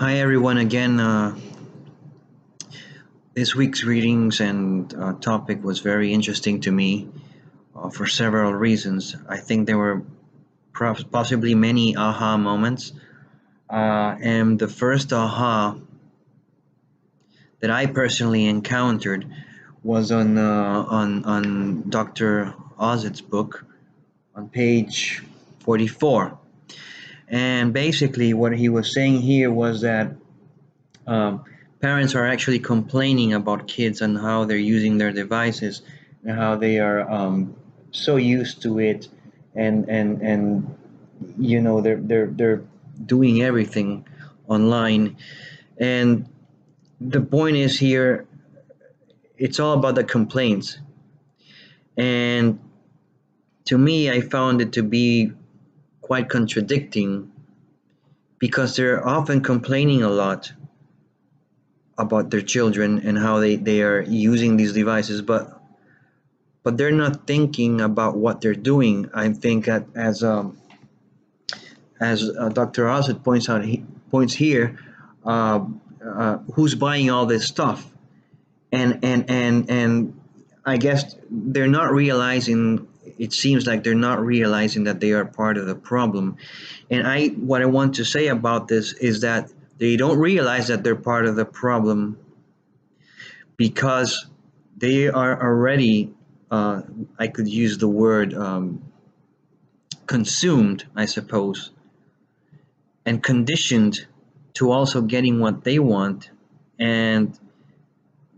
Hi everyone again. This week's readings and topic was very interesting to me for several reasons. I think there were possibly many aha moments. And the first aha that I personally encountered was on Dr. Ozit's book on page 44. And basically, what he was saying here was that um, parents are actually complaining about kids and how they're using their devices and how they are so used to it, and they're doing everything online. And the point is here, it's all about the complaints. And to me, I found it to be quite contradicting because they're often complaining a lot about their children and how they are using these devices, but they're not thinking about what they're doing. I think that as Dr. Ozit points here, who's buying all this stuff, and I guess they're not realizing. It seems like they're not realizing that they are part of the problem. And what I want to say about this is that they don't realize that they're part of the problem because they are already, I could use the word consumed, I suppose, and conditioned to also getting what they want. And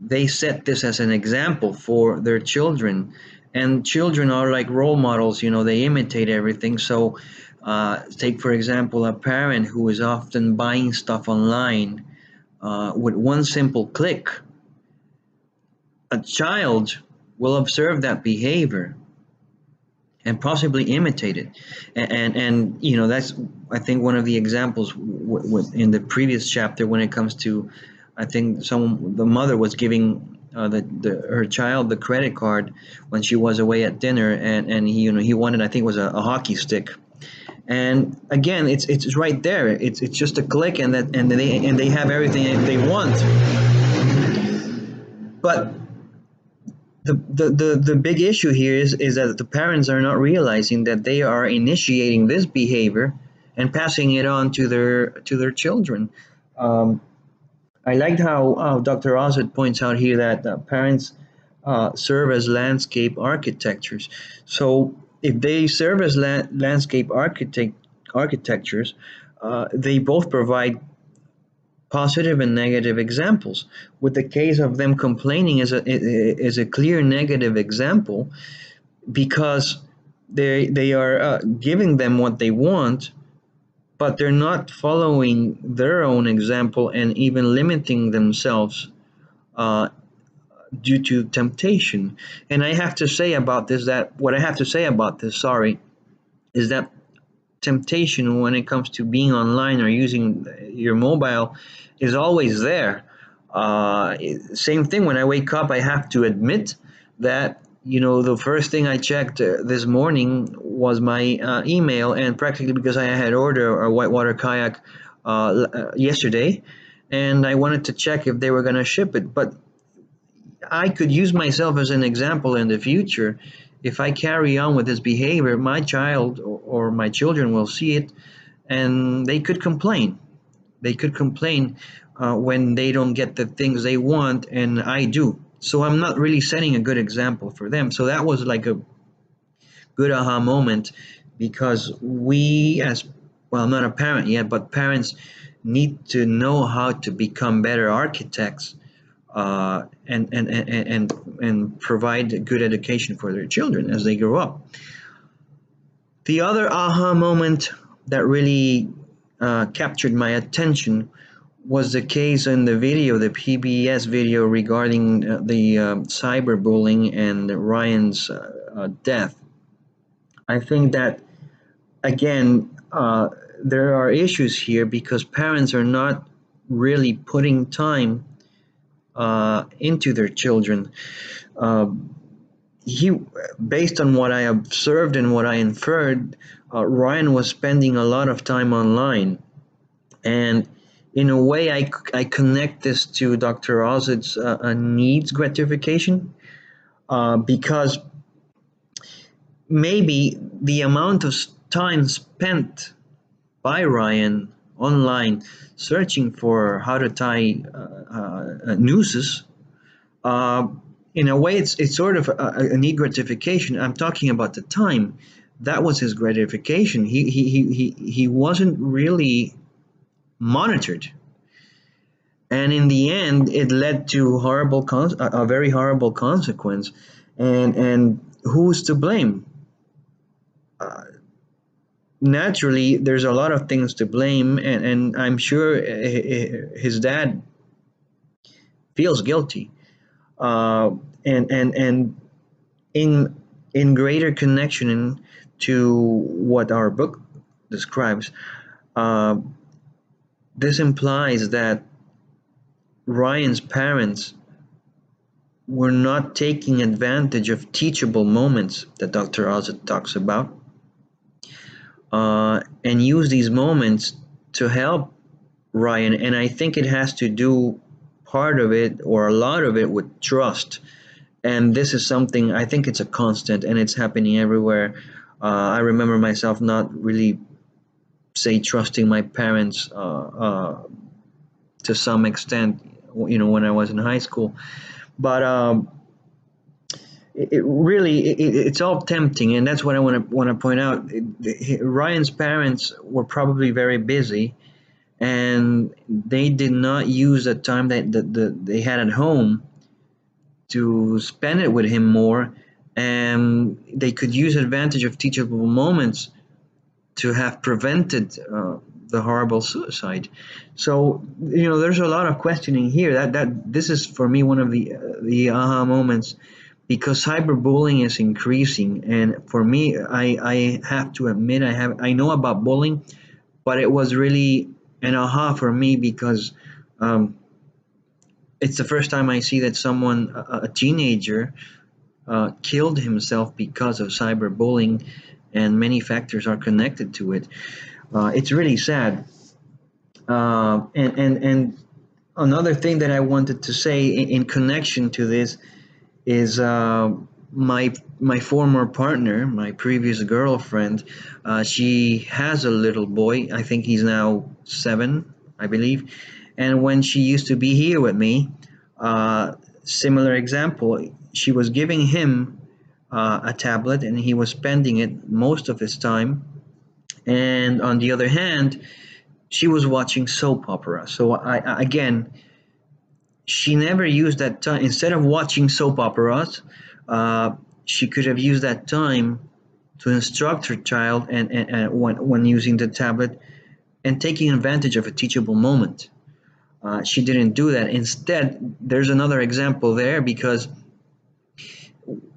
they set this as an example for their children. And children are like role models, they imitate everything. So, take, for example, a parent who is often buying stuff online with one simple click. A child will observe that behavior and possibly imitate it, and that's, I think, one of the examples in the previous chapter when it comes to, I think the mother was giving her child the credit card when she was away at dinner, and he wanted, I think it was a hockey stick. And again, it's right there. It's just a click, and they have everything they want. But the big issue here is that the parents are not realizing that they are initiating this behavior and passing it on to their children. Um, I liked how Dr. Ozit points out here that parents serve as landscape architectures. So if they serve as landscape architectures, they both provide positive and negative examples. With the case of them complaining is a clear negative example because they are giving them what they want, but they're not following their own example and even limiting themselves uh, due to temptation. And I have to say about this that what I have to say about this, sorry, is that temptation when it comes to being online or using your mobile is always there. Same thing when I wake up, I have to admit that the first thing I checked this morning was my email, and practically because I had ordered a whitewater kayak yesterday, and I wanted to check if they were going to ship it. But I could use myself as an example in the future. If I carry on with this behavior, my child or my children will see it, and they could complain. They could complain when they don't get the things they want, and I do. So I'm not really setting a good example for them. So that was like a good aha moment, because we, as well, I'm not a parent yet, but parents need to know how to become better architects, and provide good education for their children as they grow up. The other aha moment that really captured my attention was the case in the video, the PBS video regarding the cyberbullying and Ryan's death. I think that, again, there are issues here because parents are not really putting time into their children. Uh, he, based on what I observed and what I inferred, Ryan was spending a lot of time online, and In a way, I connect this to Dr. Oz's needs gratification, because maybe the amount of time spent by Ryan online searching for how to tie nooses, uh, in a way, it's sort of a need gratification. I'm talking about the time. That was his gratification. He wasn't really monitored, and in the end, it led to a very horrible consequence. And who's to blame? Uh, Naturally, there's a lot of things to blame, and I'm sure his dad feels guilty. Uh, and in greater connection to what our book describes, uh, this implies that Ryan's parents were not taking advantage of teachable moments that Dr. Oz talks about, and use these moments to help Ryan. And I think it has to do, part of it or a lot of it, with trust. And this is something, I think it's a constant, and it's happening everywhere. I remember myself not really, say, trusting my parents to some extent, when I was in high school. But it really, it's all tempting, and that's what I want to point out. Ryan's parents were probably very busy, and they did not use the time that they had at home to spend it with him more, and they could use advantage of teachable moments to have prevented the horrible suicide. So there's a lot of questioning here. That this is for me one of the aha moments, because cyberbullying is increasing, and for me, I have to admit, I know about bullying, but it was really an aha for me, because um, it's the first time I see that someone, a teenager, killed himself because of cyberbullying, and many factors are connected to it. It's really sad. And another thing that I wanted to say in connection to this is, my former partner, my previous girlfriend. She has a little boy. I think he's now 7, I believe. And when she used to be here with me, uh, similar example, she was giving him a tablet, and he was spending it most of his time. And on the other hand, she was watching soap opera. So again, she never used that time. Instead of watching soap operas, uh, she could have used that time to instruct her child, and when using the tablet, and taking advantage of a teachable moment. She didn't do that. Instead, there's another example there, because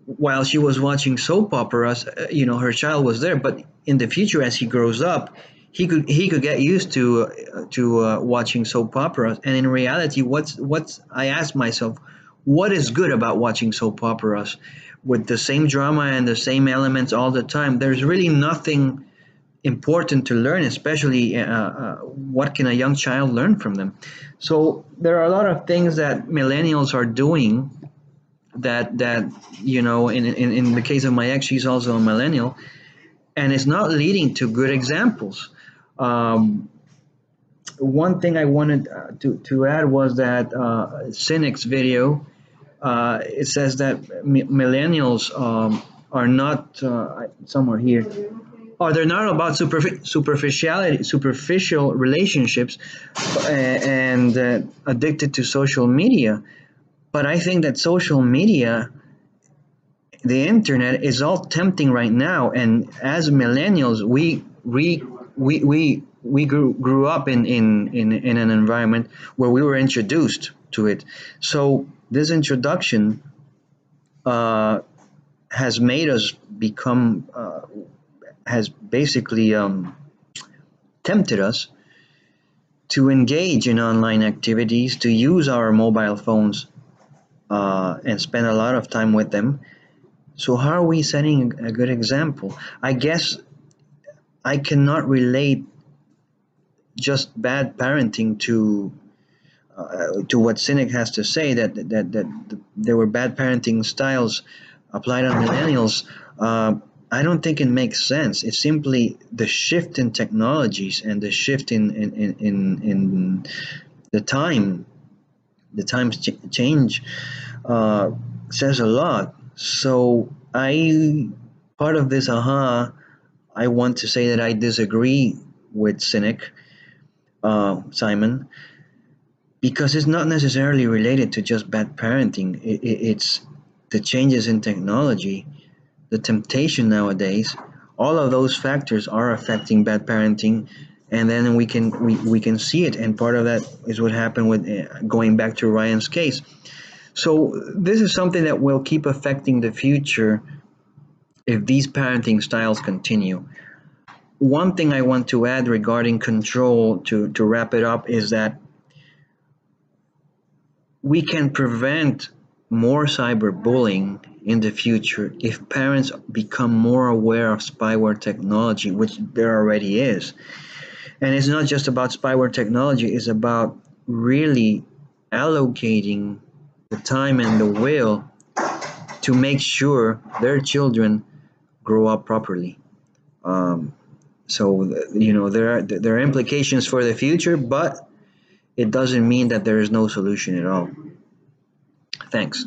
while she was watching soap operas, her child was there. But in the future, as he grows up, he could get used to watching soap operas. And in reality, what's I asked myself, what is good about watching soap operas with the same drama and the same elements all the time? There's really nothing important to learn, especially what can a young child learn from them? So there are a lot of things that millennials are doing, that in the case of my ex, she's also a millennial, and it's not leading to good examples. um, One thing I wanted to add was that Cynic's video, it says that millennials are not, somewhere here, or they're not about superficial relationships, and addicted to social media. But I think that social media, the internet, is all tempting right now, and as millennials, we grew up in an environment where we were introduced to it. So this introduction uh, has made us become, has basically tempted us to engage in online activities, to use our mobile phones, and spend a lot of time with them. So how are we setting a good example? I guess I cannot relate just bad parenting to what Cynic has to say, that there were bad parenting styles applied on millennials. I don't think it makes sense. It's simply the shift in technologies and the shift in the time. The times change uh, says a lot. So I part of this I want to say that I disagree with Cynic, Simon, because it's not necessarily related to just bad parenting. It's the changes in technology, the temptation nowadays. All of those factors are affecting bad parenting, and then we can see it. And part of that is what happened with going back to Ryan's case. So this is something that will keep affecting the future if these parenting styles continue. One thing I want to add regarding control to wrap it up is that we can prevent more cyberbullying in the future if parents become more aware of spyware technology, which there already is. And it's not just about spyware technology, it's about really allocating the time and the will to make sure their children grow up properly. Um, there are implications for the future, but it doesn't mean that there is no solution at all. Thanks.